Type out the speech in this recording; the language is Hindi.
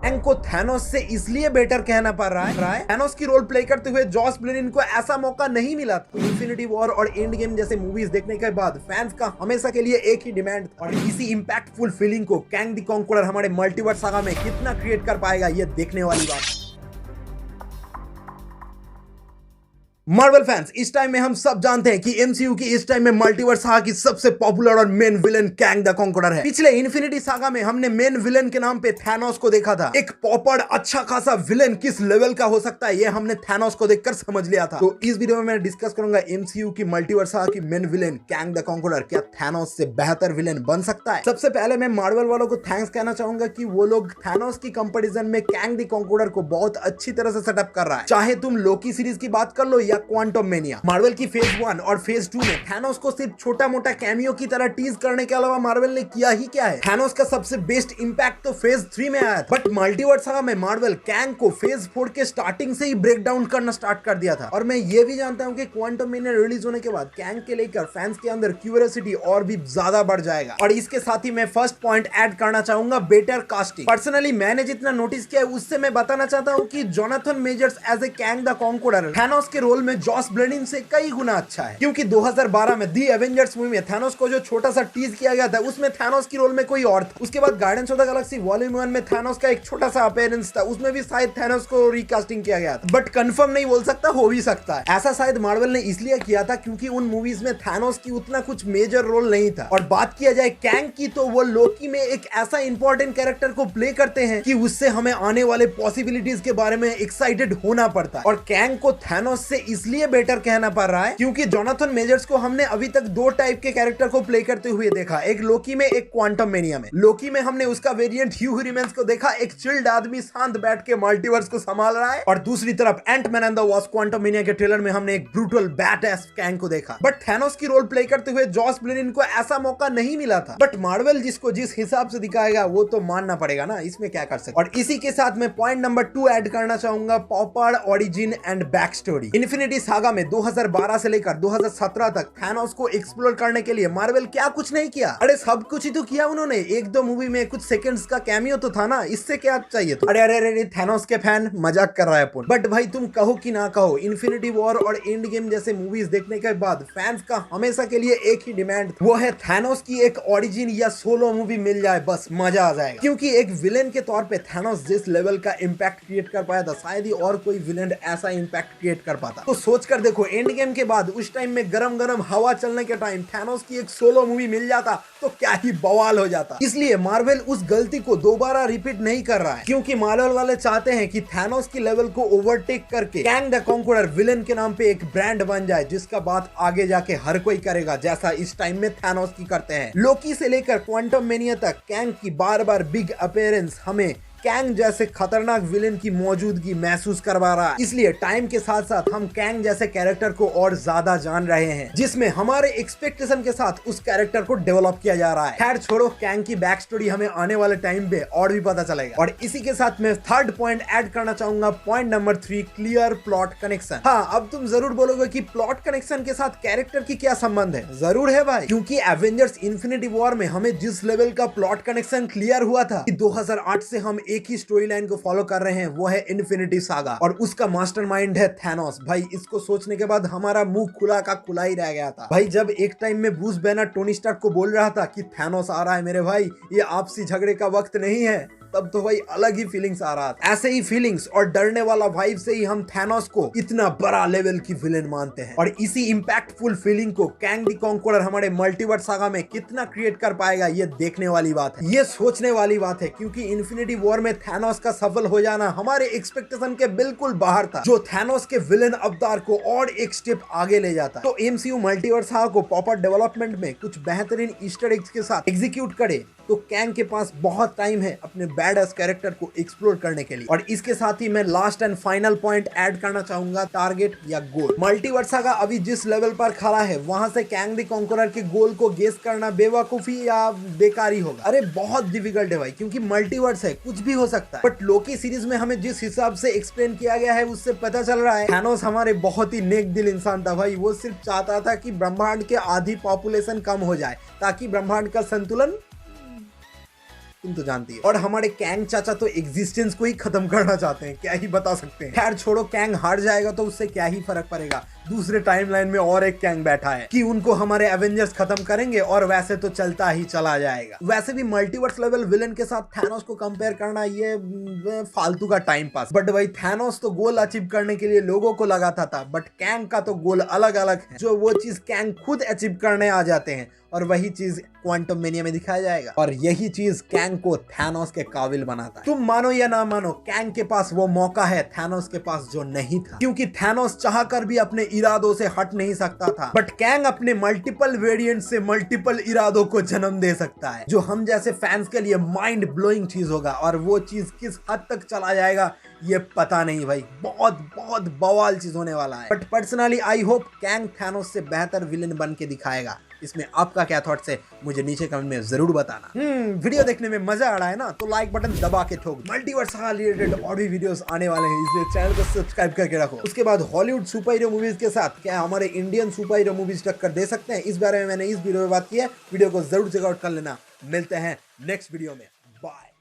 कैंग को थैनोस से इसलिए बेटर कहना पड़ रहा है थैनोस की रोल प्ले करते हुए जॉस ब्लिन को ऐसा मौका नहीं मिला था। इन्फिनिटी वॉर और एंड गेम जैसे मूवीज देखने के बाद फैंस का हमेशा के लिए एक ही डिमांड था और इसी इंपैक्टफुल फीलिंग को कैंग द कॉन्करर हमारे मल्टीवर्स सागा में कितना क्रिएट कर पाएगा ये देखने वाली बात है। मार्वल फैंस, इस टाइम में हम सब जानते हैं कि एमसीयू की इस टाइम में मल्टीवर्स सागा की सबसे पॉपुलर और main villain Kang the conqueror है। पिछले इन्फिनिटी सागा में हमने मेन विलन के नाम पे थैनोस को देखा था। एक पॉपर अच्छा खासा विलन किस लेवल का हो सकता है ये हमने थैनोस को देखकर समझ लिया था। तो इस वीडियो में मैं डिस्कस करूंगा एमसीयू की मल्टीवर्स सागा की main villain Kang the conqueror क्या थैनोस से बेहतर विलन बन सकता है। सबसे पहले मैं मार्वल वालों को थैंक्स कहना चाहूंगा कि वो लोग थैनोस की कंपैरिजन में कैंग द कॉन्करर को बहुत अच्छी तरह से सेटअप कर रहा है। चाहे तुम लोकी सीरीज की बात कर लो या क्वांटम मेनिया, मार्वल की फेज 1 और फेज 2 में थैनोस को सिर्फ छोटा मोटा कैमियो की तरह टीज करने के अलावा मार्वल ने किया ही क्या है। थैनोस का सबसे बेस्ट इंपैक्ट तो फेज 3 में आया था, बट मल्टीवर्स सागा में मार्वल कैंग को फेज 4 के स्टार्टिंग से ही ब्रेक डाउन करना स्टार्ट कर दिया था। और मैं ये भी जानता हूं कि क्वांटम मेनिया रिलीज होने के बाद कैंग के लेकर फैंस के अंदर क्यूरियोसिटी और भी ज्यादा बढ़ जाएगा। और इसके साथ ही मैं फर्स्ट पॉइंट ऐड करना चाहूंगा बेटर कास्टिंग। पर्सनली मैंने जितना नोटिस किया है उससे मैं बताना चाहता हूं कि Jonathan Majors as a Kang the Conqueror Thanos के रोल में जॉस ब्लिन से कई गुना अच्छा है, क्योंकि 2012 में दी एवेंजर्स मूवी में थैनोस को जो छोटा सा टीज किया गया था उसमें थैनोस की रोल में कोई और था। उसके बाद guardians of the Galaxy volume 1 में थैनोस का एक छोटा सा अपीयरेंस था, उसमें भी शायद थैनोस को रिकास्टिंग किया गया था, बट कंफर्म नहीं बोल सकता, हो भी सकता है। ऐसा शायद मार्वल ने इसलिए किया था क्योंकि उन मूवीज में थैनोस की उतना कुछ मेजर रोल नहीं था। और बात किया जाए कैंग की तो वो लोकी में एक ऐसा इंपॉर्टेंट कैरेक्टर को प्ले करते हैं कि उससे हमें आने वाले पॉसिबिलिटीज के बारे में एक्साइटेड होना पड़ता है। और कैंग को थैनोस से इसलिए बेटर कहना पड़ रहा है क्योंकि जोनाथन मेजर्स को हमने अभी तक दो टाइप के कैरेक्टर को प्ले करते हुए देखा, एक लोकी में एक क्वांटम मेनिया में। लोकी में हमने उसका वेरिएंट ह्यू रिमेंस को देखा, एक चिल्ड आदमी शांत बैठ के मल्टीवर्स को संभाल रहा है। और दूसरी तरफ Antman and the Wasp Quantumania के ट्रेलर में हमने एक ब्रूटल बैडएस कैंग को देखा। बट थैनोस की रोल प्ले करते हुए जॉस ब्लिन को ऐसा मौका नहीं मिला था। बट मार्वल जिसको जिस हिसाब से दिखाएगा वो तो मानना पड़ेगा ना, इसमें क्या कर सकते। और इसी के साथ मैं पॉइंट नंबर 2 ऐड करना चाहूंगा proper origin and backstory. Infinity Saga में 2012 से लेकर 2017 तक थैनोस को एक्सप्लोर करने के लिए मार्वल क्या कुछ नहीं किया। अरे सब कुछ ही तो किया उन्होंने। एक दो मूवी में कुछ सेकंड्स का कैमियो तो था ना, इससे क्या चाहिए तो। अरे अरे अरे थैनोस के फैन मजाक कर रहा है अपन। बट भाई तुम कहो कि ना कहो, इन्फिनिटी वॉर और एंड गेम जैसे मूवीज देखने के बाद फैंस का हमेशा के लिए एक ही डिमांड, वो है थैनोस की एक ओरिजिन या सोलो मूवी मिल जाए, बस मजा आ जाएगा। क्योंकि एक विलेन के तौर पे थैनोस जिस लेवल का इंपैक्ट क्रिएट कर पाया था शायद ही और कोई विलेन ऐसा इंपैक्ट क्रिएट कर पाता। तो सोच कर देखो, एंड गेम के बाद उस टाइम में गरम गरम हवा चलने के टाइम थैनोस की एक सोलो मूवी मिल जाता तो क्या ही बवाल हो जाता। इसलिए मार्वल उस गलती को दोबारा रिपीट नहीं कर रहा है, क्योंकि मार्वल वाले चाहते हैं कि थैनोस की लेवल को ओवरटेक करके कैंग द कॉन्करर विलेन के नाम पे एक ब्रांड बन जाए जिसका बात आगे जाके हर कोई करेगा, जैसा इस टाइम में थैनोस की करते हैं। लोकी से लेकर क्वांटम मेनिया तक कैंग की बार बार बिग अपीयरेंस हमें कैंग जैसे खतरनाक विलेन की मौजूदगी महसूस करवा रहा है। इसलिए टाइम के साथ साथ हम कैंग जैसे कैरेक्टर को और ज्यादा जान रहे हैं, जिसमें हमारे एक्सपेक्टेशन के साथ उस कैरेक्टर को डेवलप किया जा रहा है। खैर छोड़ो, कैंग की बैक स्टोरी हमें आने वाले टाइम पे और भी पता चलेगा। और इसी के साथ मैं थर्ड पॉइंट ऐड करना चाहूंगा, point number 3, clear plot connection. हाँ, अब तुम जरूर बोलोगे कि प्लॉट कनेक्शन के साथ कैरेक्टर की क्या संबंध है। जरूर है भाई, क्योंकि एवेंजर्स इन्फिनिटी वॉर में हमें जिस लेवल का प्लॉट कनेक्शन क्लियर हुआ था कि 2008 से हम एक ही स्टोरी लाइन को फॉलो कर रहे हैं, वो है इन्फिनिटी सागा और उसका मास्टरमाइंड है थैनोस। भाई इसको सोचने के बाद हमारा मुंह खुला का खुला ही रह गया था। भाई जब एक टाइम में ब्रूस बैनर टोनी स्टार्क को बोल रहा था कि थैनोस आ रहा है मेरे भाई, ये आपसी झगड़े का वक्त नहीं है, तब तो भाई अलग ही फीलिंग्स आ रहा था। ऐसे ही फीलिंग्स और डरने वाला वाइब से ही हम थैनोस को इतना बड़ा लेवल की विलेन मानते हैं। और इसी इंपैक्टफुल फीलिंग को कैंग द कॉन्करर हमारे मल्टीवर्स सागा में कितना क्रिएट कर पाएगा ये देखने वाली बात है, ये सोचने वाली बात है। क्योंकि इन्फिनिटी वॉर में थैनोस का सफल हो जाना हमारे एक्सपेक्टेशन के बिल्कुल बाहर था, जो थैनोस के विलेन अवतार को और एक स्टेप आगे ले जाता। तो एमसीयू मल्टीवर्स सागा को प्रॉपर डेवलपमेंट में कुछ बेहतरीन ईस्टर एग्स के साथ एग्जीक्यूट करे तो कैंग के पास बहुत टाइम है अपने बैडएस कैरेक्टर को एक्सप्लोर करने के लिए। और इसके साथ ही मैं last and final point add करना चाहूंगा, टारगेट या गोल। मल्टीवर्स सागा अभी जिस लेवल पर खड़ा है वहां से कैंग द कॉन्करर के गोल को गेस करना बेवकूफी या बेकारी होगा। अरे बहुत डिफिकल्ट है भाई, क्योंकि मल्टीवर्स है, कुछ भी हो सकता है। बट लोकी सीरीज में हमें जिस हिसाब से एक्सप्लेन किया गया है उससे पता चल रहा है थैनोस हमारे बहुत ही नेक दिल इंसान था भाई। वो सिर्फ चाहता था कि ब्रह्मांड के आधी पॉपुलेशन कम हो जाए ताकि ब्रह्मांड का संतुलन तुम तो जानती है। और हमारे कैंग चाचा तो एग्जिस्टेंस को ही खत्म करना चाहते हैं, क्या ही बता सकते हैं। खैर छोड़ो, कैंग हार जाएगा तो उससे क्या ही फर्क पड़ेगा, दूसरे टाइमलाइन में और एक कैंग बैठा है कि उनको हमारे एवेंजर्स खत्म करेंगे और वैसे तो चलता ही चला जाएगा। वैसे भी मल्टीवर्स लेवल विलन के साथ थैनोस को कंपेयर करना ये फालतू का टाइम पास। बट भाई थैनोस तो गोल अचीव करने के लिए लोगों को लगाता था, बट कैंग का तो गोल अलग अलग है। जो वो चीज कैंग खुद अचीव करने आ जाते हैं और वही चीज क्वांटम मेनिया में दिखाया जाएगा, और यही चीज कैंग को थैनोस के काबिल बनाता है। तुम मानो या ना मानो, कैंग के पास वो मौका है थैनोस के पास जो नहीं था, क्योंकि थैनोस चाहकर भी अपने इरादों से हट नहीं सकता था, बट कैंग अपने मल्टीपल वेरिएंट से मल्टीपल इरादों को जन्म दे सकता है, जो हम जैसे फैंस के लिए माइंड ब्लोइंग चीज होगा। और वो चीज किस हद तक चला जाएगा ये पता नहीं भाई, बहुत बहुत बवाल चीज होने वाला है। But personally I hope Kang Thanos से बेहतर विलेन बन के दिखाएगा। इसमें आपका क्या थॉट्स है मुझे नीचे कमेंट में जरूर बताना। वीडियो देखने में मजा आ रहा है ना, तो लाइक बटन दबा के ठोक। मल्टीवर्स से रिलेटेड और भी वीडियोस आने वाले हैं, इसलिए चैनल को सब्सक्राइब करके रखो। उसके बाद हॉलीवुड सुपर हीरो मूवीज के साथ क्या हमारे इंडियन सुपर हीरो मूवीज टक्कर दे सकते हैं, इस बारे में मैंने इस वीडियो में बात की है। वीडियो को जरूर चेकआउट कर लेना। मिलते हैं नेक्स्ट वीडियो में, बाय।